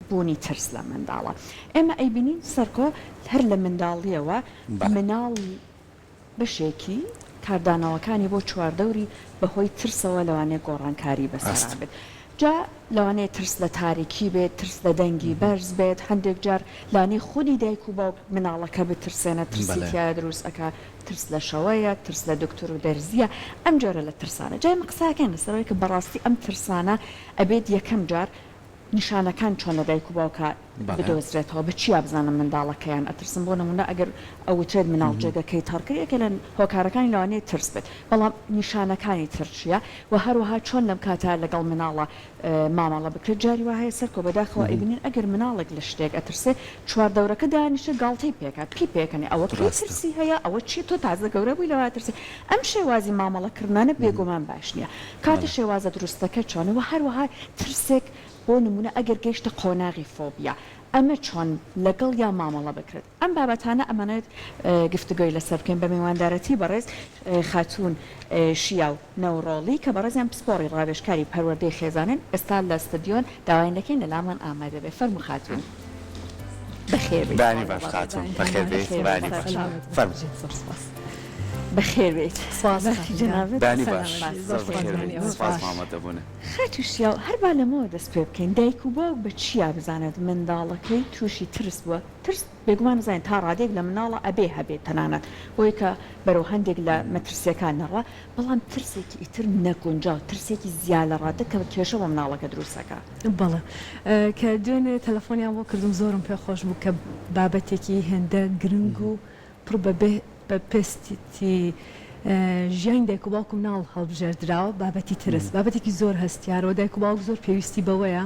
بوونی ترس لە منداڵە ئێمە ئەیبینین سەرکۆ هەر لە منداڵیەوە مناڵ بەشێکی کاردانەوەکانی بۆ چواردەوری بەهۆی ترسەوە لەوانەیە گۆڕانکاری بەسەرا بێت جا لەوانەیە ترس لە تاریکی بێت ترس لە دەنگی بەرز بێت هەندێک جار لانەی خودی دایک و باوک مناڵەکە بترسێنە ترسیتیایە دروست ئەکا ترس لە شەوەیە ترس لە دکتۆر و دەرزیە ئەم جۆرە لە ترسانە جای قساکەن لەسەرەوەی کە بەڕاستی ئەم ترسانە ئەبێت یەکەم جار نیشانەکان چۆن لە دایک و باوکە بدۆزرێتەوە بچیا بزانم منداڵەکەیان ئەترسم بۆ نمونە ئەگەر ئەوترێت مناڵ جێگەکەی تاڕکردی یەکە لە هۆکارەکانی لەوانەیە ترس بێت بەڵام نیشانەکانی ترچیە و هەروەها چۆن لەم کاتە لەگەڵ مناڵە مامەڵە بکرێت جاری وهەیە سەرکۆ بەداخەوە ئەیبینین ئەگەر مناڵێک لە شتێک ئەترسێ چواردەورەکە دانیشە گاڵتەی پێکات پی پێکەنێ ئەوە ترسی هەیە ئەوە چی تۆ تازە گەورە بووی لەوە ترسی ئەم شێوازی مامەڵەکردانە بێگومان باش نییە کاتە شێوازە دروستەکە چۆنەوە هەروەها ترسێک بۆ نمونە ئەگەر گەیشتە قۆناغی فۆبیا ئەمە چۆن لەگەڵ یا مامەڵە بکرێت ئەم بابەتانە ئەمانێت گفتگۆی لەسەر بکەین بە میواندارەتی بەڕێز خاتون شیا و نەوڕۆڵی کە بەڕێزیان پسپۆڕی ڕاوێژکاری پەروەردەی خێزانن ئێستا لە ستدیۆن داوای دەکەین لە لامان ئامادە بێ فەرموو خاتون بەخێر بێت بانی باش خاتون بەخێر بێت بانی باش فەرموو بەخێر بێت بانی باش سپاس مامەتەبوونە خاتوشیا و هەر با لەمەوە دەست پێ بکەین دایک و باوک بە چیا بزانێت منداڵەکەی تووشی ترس بووە ترس بێگومان بزانین تا ڕادێک لە مناڵە ئەبێ هەبێت تەنانەت بۆی کە بەرەو هەندێک لە مەترسیەکان نەڕە بەڵام ترسێکی ئیتر نەگونجاو ترسێکی زیاد لە ڕادە کە کێشە بە مناڵەکە دروستەکە بەڵێ کە دوێنێ تەلەفۆنیان بۆ کردم زۆرم پێ خۆش بوو کە بابەتێکی هێندە گرنگ و پڕ بە پێستی ژیانی دایک و باوک و مناڵ هەڵبژێردراوە بابەتی ترس بابەتێکی زۆر هەستیارەوە دایک و باوک زۆر پێویستی بەوەیە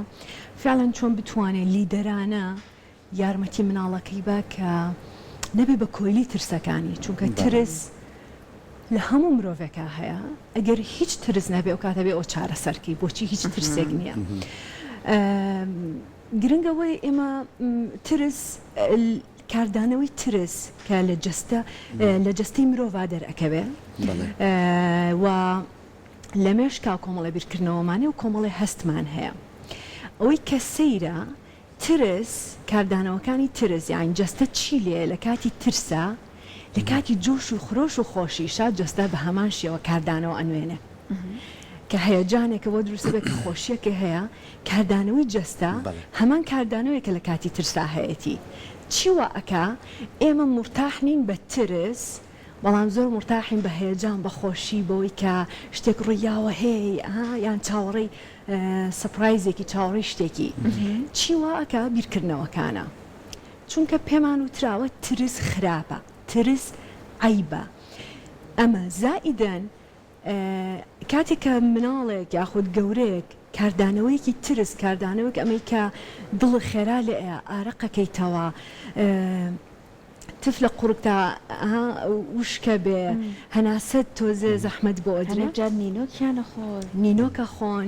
فعلاً چۆن بتوانێت لیدەرانە یارمەتی مناڵەکەی بە کە نەبێ بە کۆیلی ترسەکانی چونکە ترس لە هەموو مرۆڤێکە هەیە ئەگەر هیچ ترس نەبێ ئەو کاتە بێ ئەو چارەسەرکەی بۆچی هیچ ترسێک نییە گرنگەوەی ئێمە ترس کاردانەوەی ترس کە لە جەستەی مرۆڤ دەرئەکەوێ و لە مێشکا کۆمەڵی بیرکردنەوەمانێ و کۆمەڵی هەستمان هەیە ئەوەی کە سەیرە ترس کاردانەوەکانی ترس یان جەستە چی لێ لە کاتی ترسە لە کاتی جۆش و خرۆش و خۆشیشە جەستە بە هەمان شێوە کاردانەوە ئەنوێنێ کە هەیەجانێکە بۆ دروستە بێت کە خۆشیەکە هەیە کاردانەوەی جەستە هەمان کاردانەوەیە کە لە کاتی ترسا هەیەتی چیوە ئەکا ئێمە مرتاح نین بە ترس بەڵام زۆر مرتاحین بە هەیەجان بە خۆشی بەوەی کە شتێک ڕوویاوە هەیە یان چاوەڕێی سەپرایزێکی چاوەڕێی شتێکی چیوە ئەکا بیرکردنەوەکانە چونکە پێمان وتراوە ترس خراپە ترس عیبە ئەمە زائیدەن کاتێککە مناڵێک یاخود گەورەیەک کاردانەوەیەکی ترس کاردانەوەک ئەمەی کە دڵ خێرا لێ ئارەقەکەیتەوە تف لە قوڕکتا وشکە بێ هەناسەت تۆزێ زەحمەت بۆ ئەدرێت نینۆکە خۆن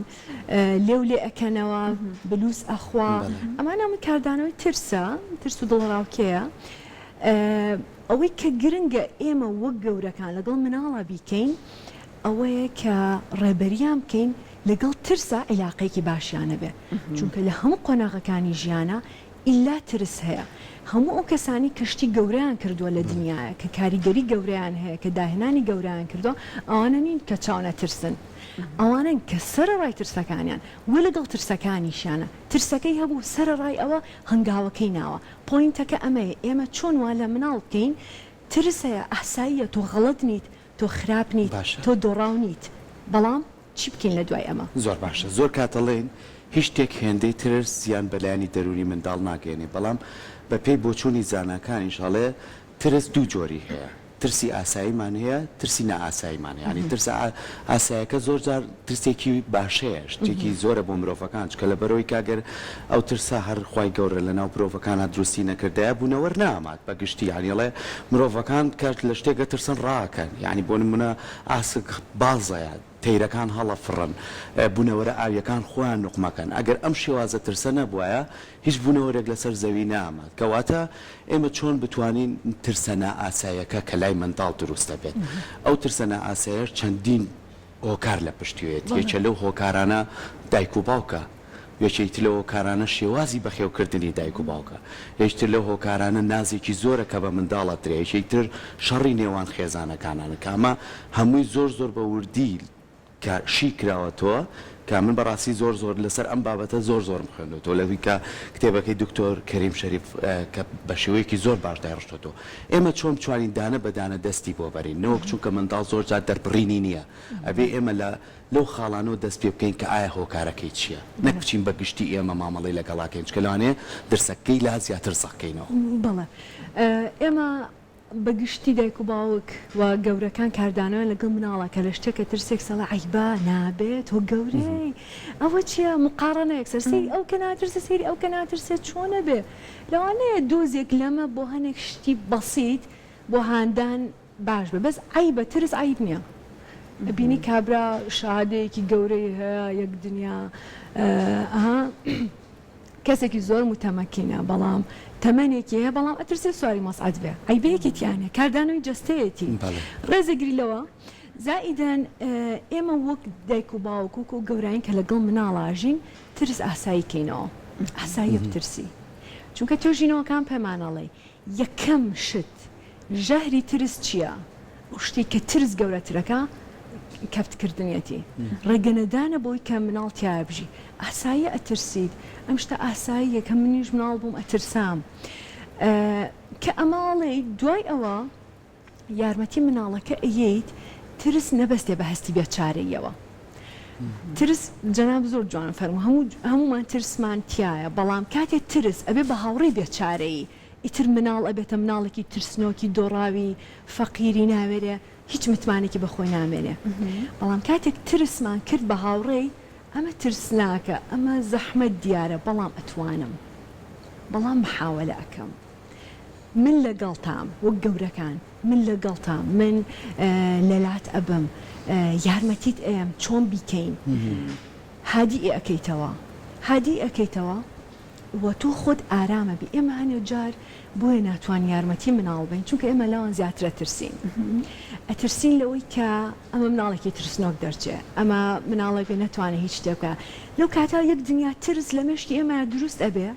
لێو لێ ئەکەنەوە بلووس ئەخوا ئەمانە کاردانەوەی ترسە ترس و دڵڕاوکەیە ئەوەی کە گرنگە ئێمە وەک گەورەکان لەگەڵ مناڵە بیکەین ئەوەیە کە ڕێبەریان بکەین لەگەڵ ترسە عیلاقەیەکی باشیانە بێ چونکە لە هەموو قۆناغەکانی ژیانە ئیلا ترس هەیە هەموو ئەو کەسانی کەشتی گەورەیان کردووە لە دنیاە کە کاریگەری گەورەیان هەیە کە داهێنانی گەورەیان کردووە ئەوانە نین کە چاونە ترسن ئەوانن کە سەرڕای ترسەکانیان وە لەگەڵ ترسەکانیشانە ترسەکەی هەبوو سەرڕای ئەوە هەنگاوەکەی ناوە پۆینتەکە ئەمەیە ئێمە چۆن وا لە مناڵ بکەین ترسەیە ئاساییە تۆ غەڵەت نیت تۆ خراپ نیت تۆ دۆڕاو نیت بەڵام چی بکەین لە دوای ئەمە زۆر باشە زۆر کاتەڵێن هیچ شتێک هێندەی ترس زیان بەلایانی دەروری منداڵ ناگەێنێ بەڵام بە پێی بۆچوونی زانەکانیشەڵێ ترس دوو جۆری هەیە ترسی ئاساییمان هەیە ترسی نەئاساییمان ینی ترس ئاساییەکە زۆر جار ترسێکی باشەیە شتێکی زۆرە بۆ مرۆڤەکان چکە لە بەرەوەی کاگەر ئەو ترسا هەر خوای گەورە لە ناو مرۆڤەکانە دروستی نەکردایە بوونەوە نامات بەگشتی یانیڵێ مرۆڤەکان کات لە شتێکە ترسن ڕاکەن یعنی بۆ نمونە ئاسک بازەیە تەیرەکان هەڵە فڕن بوونەوەرە ئاویەکان خۆیان نوقمەکەن ئەگەر ئەم شێوازە ترسە نەبووایە هیچ بوونەوەرێک لەسەر زەوی نامات کەواتە ئێمە چۆن بتوانین ترسە نائاساییەکە کە لای منداڵ دروستە بێت ئەو ترسە نائاساییە چەندین هۆکار لە پشتیوێت یەکێ لەو هۆکارانە دایک و باوکە یەکێکتر لە هۆکارانە شێوازی بەخێوکردنی دایک و باوکە، یەکتر لە هۆکارانە نازێکی زۆرە کە بە منداڵە درێ، یەکێکتر شەڕی نێوان خێزانەکانانە کە ئەمە هەمووی زۆر بە وردی کە شی کراوەتەوە کە من بەڕاستی زۆر لەسەر ئەم بابەتە زۆر مخوێنێتەوە لەوی کە کتێبەکەی دکتۆر کەریم شەریف کە بە شێوەیەکی زۆر باش دایڕشتێتەوە. ئێمە چۆن بتوانین دانە بەدانە دەستی بۆ بەرین نەوەک چونکە منداڵ زۆر جار دەربڕینی نییە، ئەبێ ئێمە لەو خاڵانەوە دەست پێ بکەین کە ئایا هۆکارەکەی چییە، نەک بچین بە گشتی ئێمە مامەڵەی لەگەڵاکەین چکە لەوانێ دەرسەکەی لا زیاتر سەخکەینەوە. بەڵێ ئێمە بەگشتی دایک و باوک و گەورەکان کاردانەوە لەگەڵ مناڵە کە لە شتێکە ترسێک سەڵە عیبا نابێت تۆ گەورەی ئەوە چیە مقارنەیەک سەر سەیری ئەو کە ناترسێ سەیری ئەو کە ناترسێت چۆنە بێ لەوانەیە دۆزێک لەمە بۆ هەنێک شتی بەسیت بۆ هاندان باش بێ بەس عیبە ترس عیب نییە. بینی کابرا شادەیەکی گەورەی هەیە یەک دنیا کەسێکی زۆر متەمەکینە بەڵام تەمەنێکی هەیە بەڵام ئەترسێ سواری مەسعەد بێ عیبەیەکی تیانە کاردانەوەی جەستەیەتی ڕێزەگریلەوە زائیدەن ئێمە وەک دایک و باوک و گەورەین کە لەگەڵ مناڵاژین ترس ئاساییکەینەوە ئاسایی بترسی چونکە توێژینەوەکان پەیمانەڵێ یەکەم شت ژەهری ترس چییە؟ شتی کە ترس گەورەترەکە کەفتکردنیەتی ڕێگەنەدانە بۆی کە مناڵ تیا بژی ئاسایی ئەترسید ئەم شتە ئاساییە کە منیش مناڵ بووم ئەترسام کە ئەماڵێ دوای ئەوە یارمەتی مناڵەکە ئەیەیت ترس نەبەستێ بە هەستی بێچارەیەوە ترس جەناب زۆر جوان فەرمو هەمومان ترسمان تایە بەڵام کاتێک ترس ئەبێ بە هاوڕێی بێچارەیی ئیتر مناڵ ئەبێتە مناڵێکی ترسنۆکی دۆڕاوی فەقیری ناوێرێ هیچ متمانێکی بەخۆی نامێنێ بەڵام کاتێک ترسمان کرد بە هاوڕێی ئەمە ترسناکە ئەمە زەحمەت دیارە بەڵام ئەتوانم بەڵام محاولە ئەەکەم من لەگەڵتام وەک گەورەکان من لەگەڵتام من لەلات ئەبم یارمەتیت ئەم چۆن بیکەین هادی ئەەکەیتەوە وە تۆ خۆت ئارامە بی ئێمە هەنێ جار بۆیە ناتوان یارمەتی مناڵ بین چونکە ئێمە لاوان زیاترە ترسین ئەترسین لەوەی کە ئەمە مناڵێکی ترسنۆک دەرچێ ئەمە مناڵێک بێ نەتوانێت هیچ شتێکە لەو کاتا یەک دنیا ترس لە مێشتی ئێمە دروست ئەبێ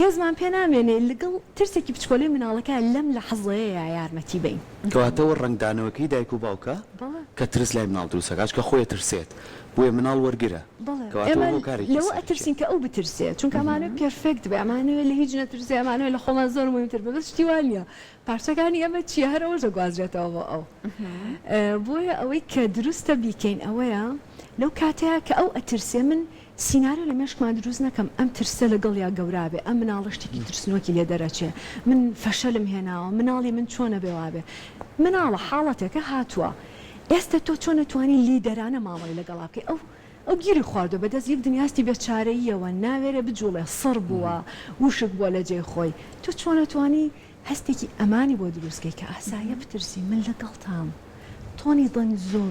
هێزمان پێ نامێنێ لەگەڵ ترسێکی بچکۆلەی مناڵەکە لەم لە حەزەیە یارمەتی بین کەواتەوە ڕنگدانەوەکەی دایک و باوکە کە ترس لای مناڵ دروستەکەش کە خۆی ترسێت بۆیە مناڵ وەرگرە لەوە ئەترسین کە ئەو بترسێت چونکە ئەمانە پێرفێکت بێ ئەمانەوە لە هیچ نەترسێ ئەمانەوە لە خۆمان زۆر مهمتر بێ بەس شتی وان نییە پارچەکانی ئەمە چیە هەرەوەژە گوازرێتەوە بۆ ئەو بۆیە ئەوەی کە دروستە بیکەین ئەوەیە لەو کاتەیە کە ئەو ئەترسێ من سینارە لە مێشکمان دروست نەکەم ئەم ترسە لەگەڵ یا گەورابێ ئەم مناڵە شتێکی ترسنۆکی لێ دەرەچێ من فەشەلم هێناوە مناڵی من چۆنە بێوابێ مناڵە حاڵەتێکە هاتووە ئێستا تۆ چۆن نەتوانی لیدەرانە مامەڵی لەگەڵا بکەی ئەو گیری خواردو بەدەست یەک دنیاستی بێچارەییەوە ناوێرە بجوڵێ سڕ بووە وشک بووە لە جێ خۆی تۆ چۆن نەتوانی هەستێکی ئەمانی بۆ دروستکەی کە ئاسایە بترسی من لەگەڵتام تۆنی دڵن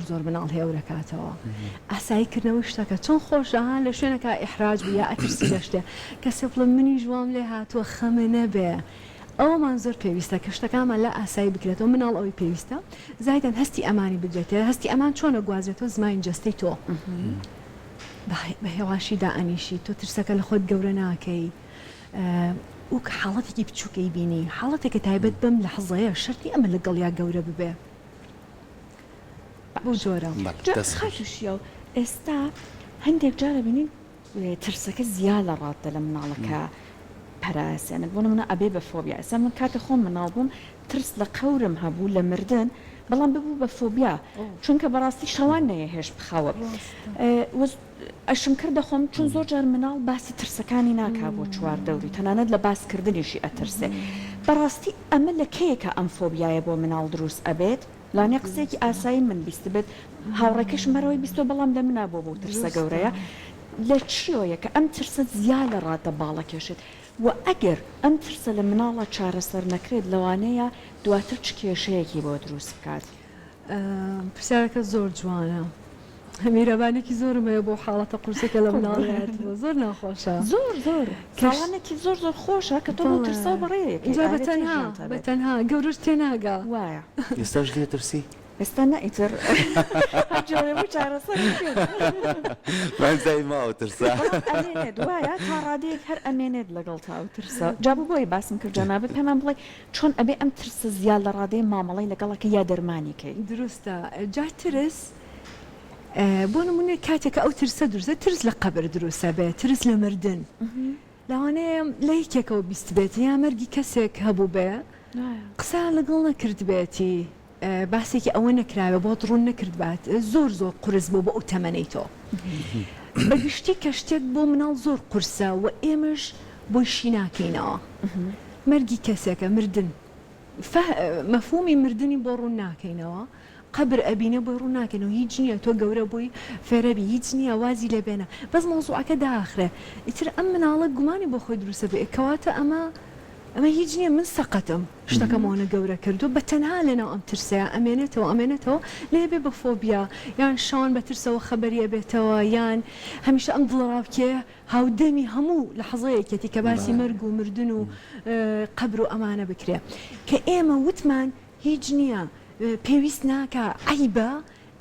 زۆر مناڵ هێورەکاتەوە ئاساییکردنەوەی شتەکە چۆن خۆشەهان لە شوێنەکە ئیحراج بوو یا ئەترسی لە شتێ کەسێ بڵێ منی ژوام لێ هاتووە خەمە نەبێ ئەومان زۆر پێویستە کە شتەکانمان لە ئاسایی بکرێتەوە مناڵ ئەوەی پێویستە زایدەن هەستی ئەمانی بدرێتێ هەستی ئەمان چۆنە گوازرێتەوە زمانی جەستەی تۆ بە هێواشی دائەنیشی تۆ ترسەکە لە خۆت گەورە ناکەی وەک حاڵەتێکی بچووکەی بینی حاڵەتێکە تایبەت بەم لە حەزەیە شەرتی ئەمە لەگەڵ یا گەورە ببێ بۆ جۆرە خاتوشیە و ئێستا هەندێک جارە بینین ترسەکە زیاد لە ڕاتە لە مناڵەکە پەراسێنت بۆ نمونە ئەبێ بە فۆبیا ئێستا من کاتە خۆم مناڵ بووم ترس لە قەورم هەبوو لە مردن بەڵام ببوو بە فۆبیا چونکە بەڕاستی شەوان نەیە هێش بخەوە ئەشم کردە خۆم چون زۆر جار مناڵ باسی ترسەکانی ناکا بۆ چواردەوری تەنانەت لە باسکردنیشی ئەترسێ بەڕاستی ئەمە لە کەیەکە ئەم فۆبیایە بۆ مناڵ دروست ئەبێت لانێ قسێکی ئاسایی من بیست بێت هاوڕێکەش مەرەوەی بیستۆ بەڵام لە منا بۆ ترسە گەورەیە لە چیۆیە کە ئەم ترسە زیاد لە ڕاتە باڵە کێشێت و ئەگەر ئەم ترسە لە مناڵە چارەسەر نەکرێت لەوانەیە دواتر چ کێشەیەکی بۆ دروست بکات پرسیارەکە زۆر جوانە هەمیرەبانێکی زۆرم هەیە بۆ حاڵەتە قورسەکە لە مناڵێت زۆر ناخۆشە زۆر کاڵانێکی زۆر خۆشە کە تۆ بۆ ترسا بەڕێیەک بە تەنها گەورەش تێناگا وایە ئێستاش لێ ترسی ئێستا نائیتر جۆرە بوو چارەسەر من ماوە ترسا ئەمێنێت وایە تا ڕادەیەک هەر ئەمێنێت لەگەڵ تاو ترسە جا بۆی باسم کرد جەنابەت پێمان بڵێ چۆن ئەبێ ئەم ترسە زیاد لە ڕادەیە مامەڵی لەگەڵەکە یا دەرمانیکەی دروستە جا ترس بۆ نمونێ کاتێکە ئەو ترسە دروستە ترس لە قەبر دروستە بێت ترس لە مردن لەوانەیە لە یەکێکەوە بیست بێت یا مەرگی کەسێک هەبوو بێ قسە لەگەڵ نەکرد بێتی باسێکی ئەوە نەکراوە بۆ ڕوون نەکرد بات زۆر قورس بۆ ئەو تەمەنەی تۆ بەگشتی کە شتێک بۆ مناڵ زۆر قورسە و ئێمەش بۆی شی ناکەینەوە مەرگی کەسێکە مردن مەفهومی مردنی بۆ ڕوون ناکەینەوە قبر ئەبینە بۆی ڕوون ناکەنەوە هیچ نییە تۆ گەورە بووی فێرەبی هیچ نییە وازی لێبێنە بەس مۆزوعەکە داخرێ ئیتر ئەم مناڵە گومانی بۆ خۆی دروستە بێ کەواتە ئەمە هیچ نییە من سەقەتم شتەکەمەوەنە گەورە کردو بە تەنها لەناو ئەم ترسەیە ئەمێنێتەوە لێ بێ بە فۆبیا یان شان بە ترسەوە خەبەریە بێتەوە یان هەمیشە ئەم دڵڕاوکێ هاودەمی هەموو لە حەزەیەکێتی کە باسی مەرگ و مردن و قەبر و ئەمانە بکرێ کە ئێمە وتمان هیچ نییە پێویست ناکە عیبە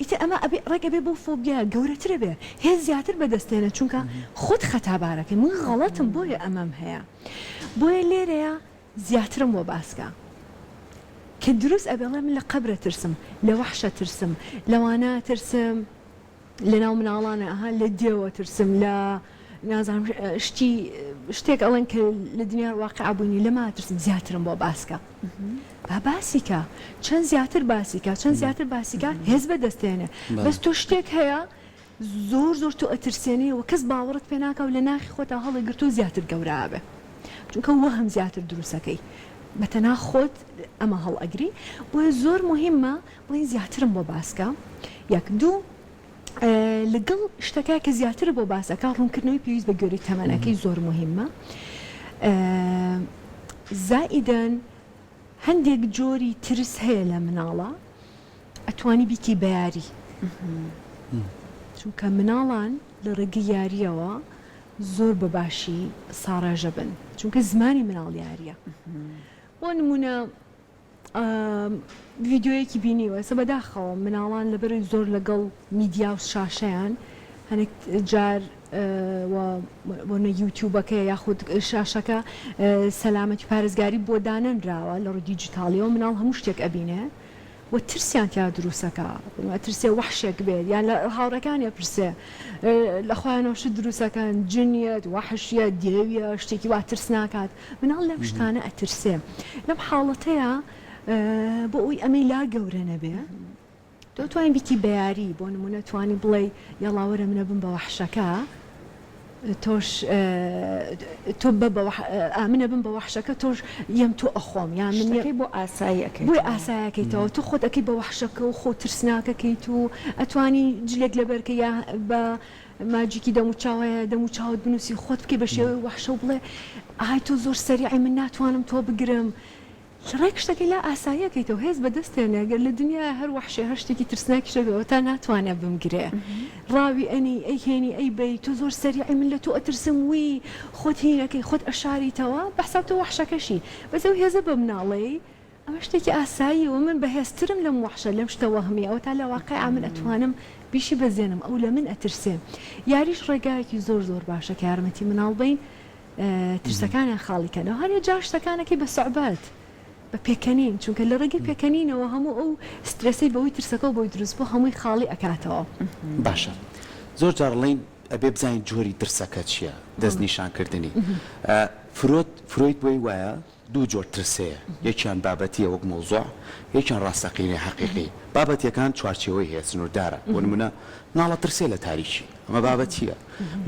ئیتر ئەمە ڕێک ئەبێ بۆ فۆبیا گەورەترە بێ هێز زیاتر بەدەستێنە چونکە خۆت خەتابارەکەی من غەڵەتم بۆیە ئەمەم هەیە بۆیە لێرەیە زیاترم بۆ باسکە کە دروست ئەبێڵێ من لە قەبرە ترسم لە وەحشە ترسم لەوانە ترسم لە ناو مناڵانە ئەها لە دێوە ترسم لە نازانم شتێک ئەڵێن کە لە دنیا واقع بووینی لەما ترسم زیاترم بۆ باسکە باسیکە چەند زیاتر باسیکە هێز بەدەستێنێ بەس تۆ شتێک هەیە زۆر تۆ ئەترسێنی و کەس باوەڕت پێ ناکە و لە ناخی خۆتا هەڵی گرتو زیاتر گەورابێ چونکە وەهم زیاتر دروستەکەی بەتەنا خۆت ئەمە هەڵ ئەگری بۆیە زۆر مهمە بڵین زیاترم بۆ باسکە یەک دوو لەگەڵ شتەکە کە زیاتر بۆ باسەکە ڕوونکردنەوەی پێویست بە گوێری تەمەنەکەی زۆر مهمە زائیدەن هەندێک جۆری ترس هەیە لە مناڵە ئەتوانی بیکی بە یاری چونکە مناڵان لە ڕێگەی یاریەوە زۆر بەباشی ساڕێژە بن چونکە زمانی مناڵ یاریە بۆ نمونە ڤیددیۆیەکی بینیوە سە بەداخەوە مناڵان لەبەرەوەی زۆر لەگەڵ میدیا و شاشەیان هەنێک جار بۆنە یوتیوبەکە یاخود شاشەکە سەلامەتی پارێزگاری بۆ دانەنراوە لە ڕووی دیجیتاڵیەوە مناڵ هەموو شتێک ئەبینێ و ترسیان تیا دروستەکە ترسێ وەحشێک بێت یان لە هاوڕەکانیە پرسێ لە خۆیانەوە دروستەکان جنیەت وەحشیە دێویە شتێکی وا ترس ناکات مناڵ لەم شتانە ئەترسێ لەم حاڵەتەیە بۆ ئەوی ئەمەی لا گەورە نەبێ تۆ توانین بیتی بەیاری بۆ نمونە توانی بڵێ یاڵاوەرە منە بم بە وەحشەکە تۆش تۆ ئامنە بم بە وەحشەکە تۆش یەم تۆ ئەخۆم یان من بۆ ئاساییەکەی بۆی ئاسایەکەیتەوە تو خۆت ئەەکەی بە وەحشەکە و خۆ ترسناکەکەیت و ئەتوانی جلێک لەبەرکە یا بە ماجیکی دەموچاوەیە دەموچاوت بنووسی خۆت بکەی بە شێوەی وەحشە و بڵێ ئاهای تۆ زۆر سەریعی من ناتوانم تۆ بگرم ڕێک شتێکی لا ئاساییەکەیتەوە هێز بەدەستێنێ ئەگەر لە دنیا هەر وەحشێ هەر شتێکی ترسناکی شەبێەوە تا ناتوانێت بمگرێ ڕاوی ئەنی ئەی هێنی ئەی بەی تۆ زۆر سەریعی من لە تۆ ئەترسم وی خۆت هینەکەی خۆت ئەشاریتەوە بەحساب تۆ وەحشەکەشی بەس ئەو هێزە بە مناڵەی ئەمە شتێکی ئاساییەوە من بەهێزترم لەم وەحشە لەم شتە وەهمیە ئەوە تا لە واقعا من ئەتوانم بیشی بەزێنم ئەو لە من ئەترسێ یاریش ڕێگایەکی زۆر باشه کە یارمەتی مناڵ بین ترسەکانیان خاڵیکەنەوە هەر جا شتەکانێکی بە سوعبات بە پێکەنین چونکە لە ڕێگەی پێکەنینەوە هەموو ئەو سترسی بەوەی ترسەکە بۆی دروست بۆ هەمووی خاڵی ئەکاتەوە باشە زۆر جارڵین ئەبێ بزانین جۆری ترسەکە چییە دەست نیشانکردنی فرۆید بۆی وایە دوو جۆر ترسەیە یەکیان بابەتیە وەک مۆزوع یەکیان ڕاستەقینی حەقیقی بابەتیەکان چوارچێوەی هەیە سنووردارە بۆ نمونە ناڵە ترسێ لە تاریکی ئەمە بابەتیە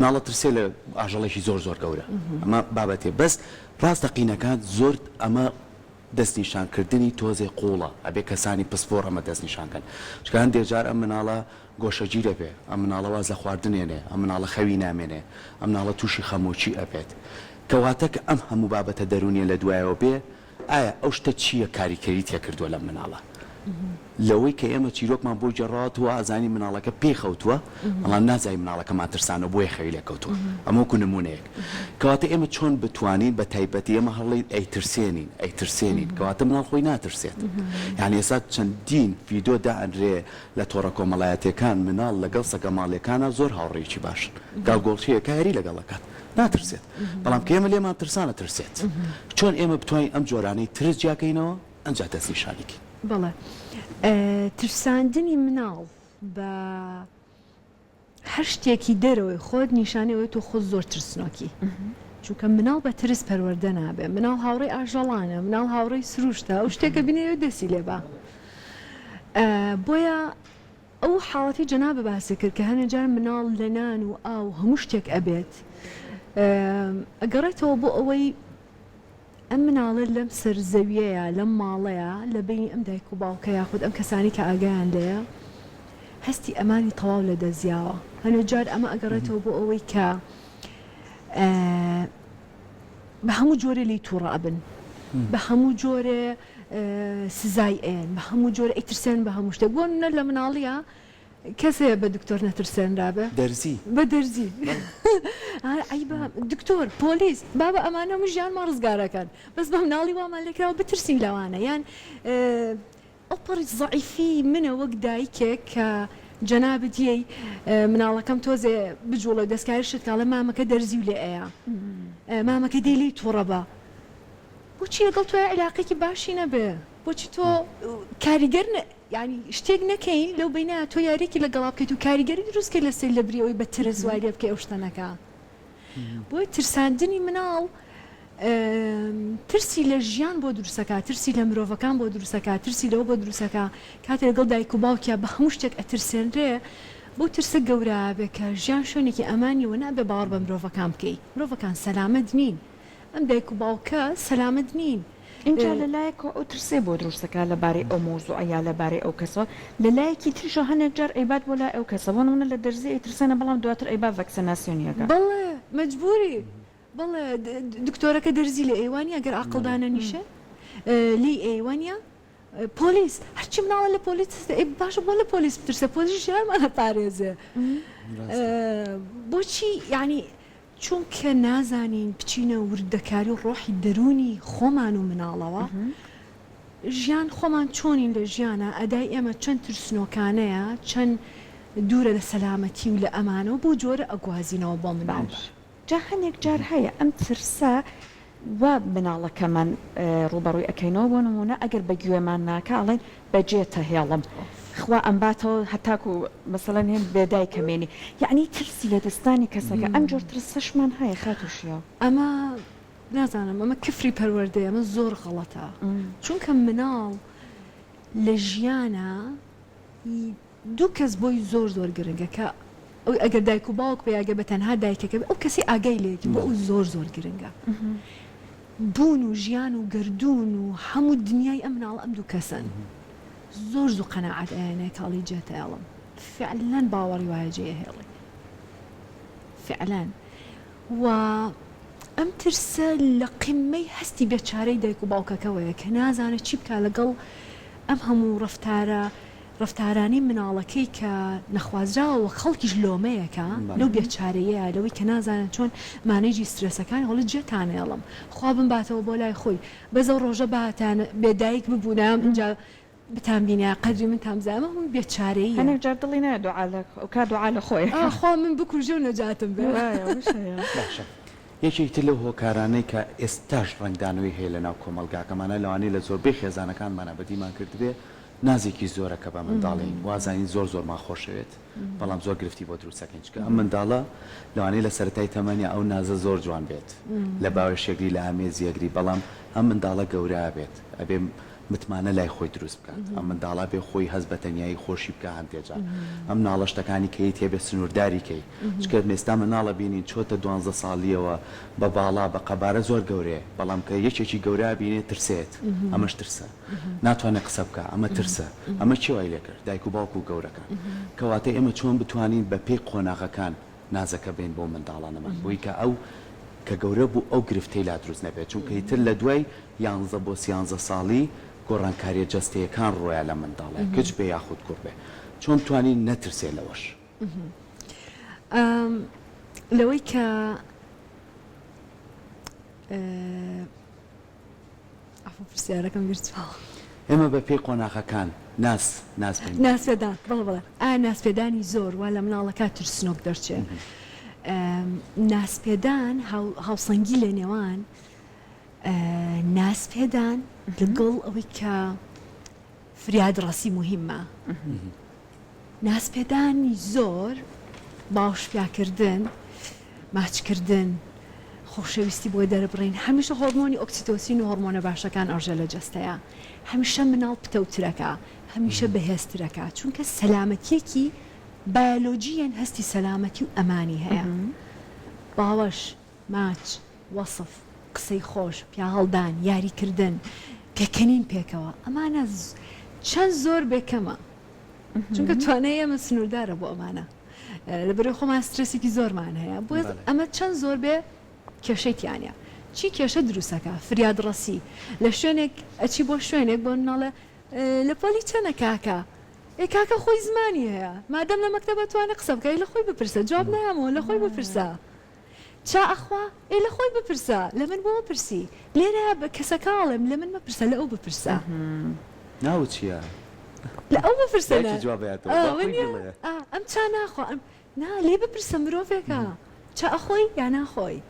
ناڵە ترسێ لە ئاژەڵێکی زۆر گەورە ئەمە بابەتێ بەس ڕاستەقینەکان زۆر ئەمە دەستنیشانکردنی تۆزێ قوڵە ئەبێ کەسانی پسپۆر ئەمە دەستنیشانکەن چکان دێجار ئەم مناڵە گۆشەگیرە بێ ئەم مناڵە واز لە خواردنێنێ ئەم مناڵە خەوی نامێنێ ئەم مناڵە تووشی خەمۆکی ئەبێت کەواتە کە ئەم هەموو بابەتە دەرونیە لە دوایەوە بێ ئایا ئەو شتە چییە کاریکەری تێ کردووە لەم مناڵە لەوەی کە ئێمە چیرۆکمان بۆ جێڕاتوە ئازانی مناڵەکە پێخەوتووە بەڵام نازای مناڵەکەمان ترسانە بۆیە خەوی لێکەوتووە ئەمەکو نمونەیەک کەواتە ئێمە چۆن بتوانین بە تایبەتی ئێمە هەڵی ئەیترسێنین کەواتە مناڵ خۆی ناترسێت یعنی ئێستا چەندین ڤیدۆ دائەنرێ لە تۆڕە کۆمەڵایەتەکان مناڵ لەگەڵ سەگە ماڵیەکانە زۆر هاوڕێیکی باشن گاڵگۆڵچیەکە هەری لەگەڵەکات ناترسێت بەڵام کە ئێمە لێمان ترسانە ترسێت چۆن ئێمە بتوانین ئەم جۆرانەی ترس جیاکەینەوە ئەنجا دەست نیشانێکی بەڵێ ترساندنی مناڵ بە هەر شتێکی دەرەوەی خۆت نیشانەوەی تۆ خۆ زۆر ترسنۆکی چونکە مناڵ بە ترس پەروەردە نابێ مناڵ هاوڕێی ئاژەڵانە مناڵ هاوڕێی سروشتە ئەو شتێکە بینێوە دەسی لێ بە بۆیە ئەو حاڵەتی جەنابە باسی کرد کە هەنێ جار مناڵ لە نان و ئاو هەموو شتێک ئەبێت ئەگەڕێتەوە بۆ ئەوەی ئەم مناڵە لەم سەرزەویەیە لەم ماڵەیە لە بینی ئەم دایک و باوکە یاخود ئەم کەسانی کە ئاگیان لێە هەستی ئەمانی تەواو لە دەزیاوە هەنێ جار ئەمە ئەگەڕێتەوە بۆ ئەوەی کە بە هەموو جۆرە لی تووڕە ئەبن بە هەموو جۆرە سزای ئێن بە هەموو جۆرە ئەیترسێن بە هەموو شتێک بۆ منە لە مناڵیە کەسەیە بە دکتۆر نەترسێنرابێ دەرزی بە دەرزی ئەی دکتۆر پۆلیس بابە ئەمانە ژیانمان ڕزگارەکەن بەس بە مناڵی وامان لێکراوە بترسین لەوانە یان ئەو پەڕی زەعیفی منە وەک دایکێک کە جەنابەتیەی مناڵەکەم تۆزێ بجوڵە دەستکاری شتکاڵە مامەکە دەرزی و لێ ئەیە مامەکە دێلی تووڕە بە بۆچی لەگەڵ تۆ علاقێکی باشی نەبێ بۆچی تۆ کاریگەر ینی شتێک نەکەین لەو بینە تۆ یاریکی لەگەڵا بکەیت و کاریگەری دروستکە لە سێ لە بریەوەی بە ترس وای لێ بکەی ئەو شتەنەکە بۆی ترساندنی مناڵ ترسی لە ژیان بۆ دروستەکە ترسی لە مرۆڤەکان بۆ دروستەکە ترسی لەوە بۆ دروستەکە کاتێ لەگەڵ دایک و باوکە بە هەموو شتێک ئەترسێنرێ بۆ ترسە گەورە بێ کە ژیان شوێنێکی ئەمانیەوە نابێ باوەڕ بە مرۆڤەکان بکەی مرۆڤەکان سەلامەت نین ئەم دایک و باوکە سەلامەت نین اینجا لەلایەکەوە ئەو ترسێ بۆ دروستەکە لەبارەی ئەو مۆزوع یا لەبارەی ئەو کەسەوە لەلایەکی تریشە هەنێک جار ئەیبات بۆ لای ئەو کەسە بۆ نمونە لە دەرزی ئەیترسێنە بەڵام دواتر ئەیبا ڤەکسیناسیۆنیەکە بەڵێ مەجبوری بەڵێ دکتۆرەکە دەرزی لە ئێوانی ئەگەر عەقڵدانە نیشە لی ئێوانیا پۆلیس هەرچی مناڵە لە پۆلیس باشە بۆ لە پۆلیس بترسە پۆلیس ژیانمانە پارێزێ بۆچی یعنی چونکە نازانین بچینە وردەکاری و ڕۆحی دەرونی خۆمان و مناڵەوە ژیان خۆمان چۆنین لە ژیانە ئەدای ئێمە چەند ترسنۆکانەیە چەند دوورە لە سەلامەتی و لە ئەمانەوە بۆ جۆرە ئەگوازینەوە بۆ مناڵ جا هەنێک جار هەیە ئەم ترسە وا مناڵەکەمان ڕوبەڕووی ئەەکەینەوە بۆ نمونە ئەگەر بە گوێمان ناکاڵێن بەجێتە هێڵم خوا ئەمباتەوە هەتاکو مەسەڵەن هێن بێدای کەمێنی یعنی ترسی لە دەستانی کەسەکە ئەم جۆر ترسەشمان هەیە خاتوشیەوە ئەمە نازانم ئەمە کفری پەروەردەیە ئەمە زۆر غەڵەتە چونکە مناڵ لە ژیانە دوو کەس بۆی زۆر زۆر گرنگە کە ئەو ئەگەر دایک و باوک بەیاگە بە تەنها دایکەکە ئەو کەسی ئاگای لێتی بۆ ئەو زۆر زۆر گرنگە بوون و ژیان و گردون و هەموو دنیای ئەم مناڵ ئەم دوو کەسن زۆر زوو قەناعەت ئەیانەیە کاڵی جێتە هێڵم فعلەن باوەڕی وایە جێ هێڵی فعلەن و ئەم ترسە لە قیممەی هەستی بێچارەی دایک و باوکەکەوەیە کە نازانێت چی بکە لەگەڵ ئەم هەموو ڕفتارانی مناڵەکەی کە نەخوازراوە خەڵکیش لۆمەیەکە لەو بێچارەیە لەوەی کە نازانن چۆن مانێجی سترێسەکانی هەڵی جێتانێڵم خوا بمباتەوە بۆ لای خۆی بەزە ڕۆژە باتان بێدایک ببوونام اینجا بتانبینە قەدری من تامزانمە هەموو بێچارەیە هەنێک جار دڵی نایە ئەو دوعا لە خۆی خوا من بکوژە و نەجاتم بێ باشە یەکێکتر لەو هۆکارانەی کە ئێستاش ڕنگدانەوەی هەیە لە ناو کۆمەلگاکەمانە لەوانەیە لە زۆربەی خێزانەکانمانە بەدیمان کردبێ نازێکی زۆرەکە بە منداڵین وازانی زۆر زۆرمان خۆشەوێت بەڵام زۆر گرفتی بۆ دروستەکەین چکە ئەم منداڵە لەوانەیە لە سەرەتای تەمەنی ئەو نازە زۆر جوان بێت لە باوێشێگری لە ئامێزیەگری بەڵام ئەم منداڵە گەورە بێت ئەبێ متمانە لای خۆی دروست بکات ئەم منداڵا بێ خۆی هەست بە تەنیایی خۆشی بکە هەندێجار ئەم ناڵەشتەکانی کەی تێبێ سنوورداری کەی چکە مێستا مناڵە بینین چۆتە 12 ساڵیەوە بە باڵا بە قەبارە زۆر گەورەیە بەڵام کە یەکێکی گەورە بینێت ترسێت ئەمەش ترسە ناتوانێت قسە بکە ئەمە ترسە ئەمە چی وای لێ کرد دایک و باوک و گەورەکان کەواتە ئێمە چۆن بتوانین بە پێی قۆناغەکان نازەکە بین بۆ منداڵانەمان بۆی کە ئەو کە گەورە بوو ئەو گرفتەی لا دروست نەبێت چونکە ئیتر لە دوای 11 بۆ 13 ساڵی گۆڕانکاریە جەستەیەکان ڕۆیە لە منداڵە کچ بێ یاخود کوڕ بێ چۆن توانی نەترسێ لەوەش لەوەی کە ئەفۆ پرسیارەکەم گرتووە ئێمە بە پێی قۆناغەکان ناسپێدان بڵێ ناسپێدانی زۆر وا لە مناڵەکە ترسنۆک دەرچێت ناسپێدان هاوسەنگی لە نێوان ناسپێدان لەگەڵ ئەوەی کە فریادڕاستی مهمە ناسپێدانی زۆر باوشپیاکردن ماچکردن خۆشەویستی بۆی دەربڕین هەمیشە هۆرمۆنی ئۆکسیتۆسین و هۆرمۆنە باشەکان ئەڕژە لە جەستەیە هەمیشە مناڵ پتەوترەکە هەمیشە بەهێزترەکە چونکە سەلامەتیەکی بایۆلۆجیەن هەستی سەلامەتی و ئەمانی هەیە باوەش ماچ وەسف قسەی خۆش پیا هەڵدان یاریکردن پێکەنین پێکەوە ئەمانە چەند زۆر بێکەمە چونکە توانای ئەمە سنووردارە بۆ ئەمانە لەبەرەوەی خۆمان سترەسێکی زۆرمان هەیە بۆ ئەمە چەند زۆر بێ کێشەیتیانە چی کێشە دروستەکە فریادڕەسی لە شوێنێک ئەچی بۆ شوێنێک بۆ مناڵە لە پۆلی چەنە کاکە ئێ کاکە خۆی زمانی هەیە مادەم لە مەکتەبە توانێت قسە بکە لە خۆی بپرسە جواب نایامەوە لە خۆی بپرسە چا ئەخوا ئێ لە خۆی بپرسە لە من بۆ پرسی لێرە بە کەسەکاڵم لە من مەپرسە لە ئەو بپرسە ناو چییە؟ لە ئەو بپرسە ئەم چا ناخوا نا لێ بپرسە مرۆڤێکە چا ئەخۆی یا ناخۆی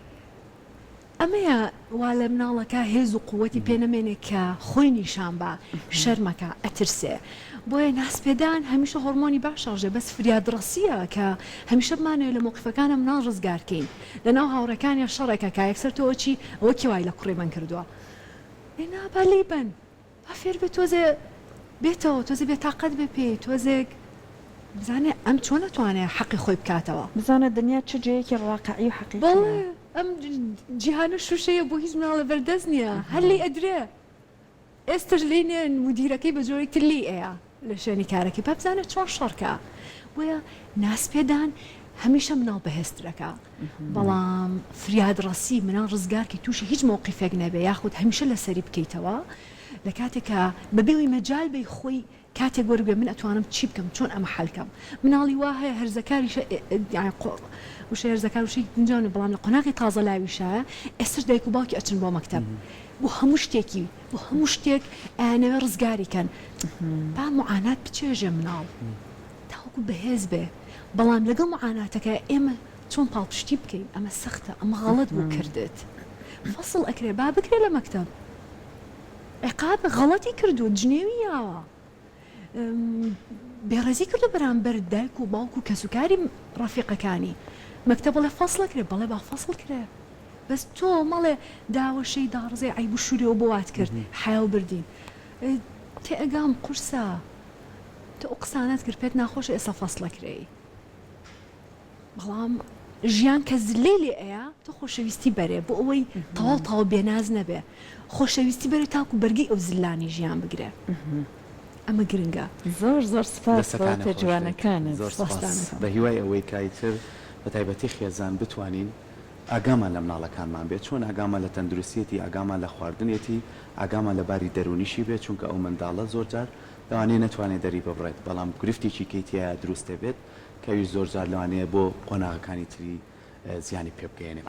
ئەمەیە وا لە مناڵەکە هێز و قووەتی پێنەمێنێت کە خۆی نیشان بە شەرمەکە ئەترسێ بۆیە ناسپێدان هەمیشە هۆرمۆنی باشەژێ بەس فریادڕەسیە کە هەمیشە بمانەوێت لە موقفەکانە مناڵ ڕزگارکەین لەناو هاوڕەکانی شەڕێکە کا یەکسەر تۆچی ئەوە کێوای لە کوڕێ من کردووە ئێنا لی بن با فێر بێت تۆزێ بێتەوە تۆزێ بێت تااقەت بێ پێ تۆزێک بزانێ ئەم چۆن نتوانێت حەقی خۆی بکاتەوە بزانە دنیا چ جەیەکی ڕاقعی و حەقیقی بەڵێ ئەم جیهانە شوشەیە بۆ هیچ مناڵە بەردەست نییە هەر لی ئەدرێ ئێستش لێنێن مدیرەکەی بە جۆرێک تر لی ئەیە لە شوێنی کارەکەی با بزانێت چۆن شەڕکە بۆیە ناسپێدان هەمیشە مناڵ بەهێزترەکە بەڵام فریادڕەسی مناڵ ڕزگارکەی تووشی هیچ مووقیفێک نەبێ یاخود هەمیشە لەسەری بکەیتەوە لە کاتێکە بەبێەوەی مەجال بێ خۆی کاتێک وەربێ من ئەتوانم چی بکەم چۆن ئەمە حەلکەم مناڵی وا هەیە هەرزەکاریش وشە هەرزەکار وشەی گونجاوی بەڵام لە قۆناغی تازە لاویشایە ئێستش دایک و باوکی ئەچن بۆ مەکتەب بۆ هەموو شتێکی بۆ هەموو شتێک ئەیانەوێ ڕزگاریکەن با معانات بچێژێ مناڵ تاوەکو بەهێز بێ بەڵام لەگەڵ معاناتەکە ئێمە چۆن پاڵپشتی بکەین ئەمە سەختە ئەمە غەڵەت بوو کردت فەسڵ ئەکرێ با بکرێ لە مەکتەب عقاب غەڵەتی کردو جنێوی یاوە بێڕێزی کردو بەرامبەر دایک و باوک و کەسوکاری ڕەفیقەکانی مەکتەب بڵێ فەسڵە کرێ بەڵێ با فەسڵ کرێ بەس تۆ مەڵێ داوەشەی داڕزێ عیب و شوورێەوە بۆ وات کرد حیاو بردین تێ ئەگام قورسە تۆ ئەو قسانت کرد پێت ناخۆش ئێستا فەسڵە کرێی بەڵام ژیان کە زلەی لێ ئەیە تۆ خۆشەویستی بەرێ بۆ ئەوەی تەواو تاوە بێناز نەبێ خۆشەویستی بەرێ تاکو بەرگی ئەو زلانی ژیان بگرێ ئەمە گرنگە زۆر زۆر سپاس بۆ جوانەکانت بە هیوای ئەوەی کایتر بە تایبەتی خێزان بتوانین ئاگامان لە مناڵەکانمان بێت چۆن ئاگامان لە تەندروستیەتی ئاگامان لە خواردنێتی ئاگامان لە باری دەرونیشی بێت چونکە ئەو منداڵە زۆر جار لەوانەیە نەتوانێت دەری ببڕێت بەڵام گرفتێکی کەیتیایە دروستە بێت کەوی زۆر جار لەوانەیە بۆ قۆناغەکانی تری زیانی پێ بگەێنێ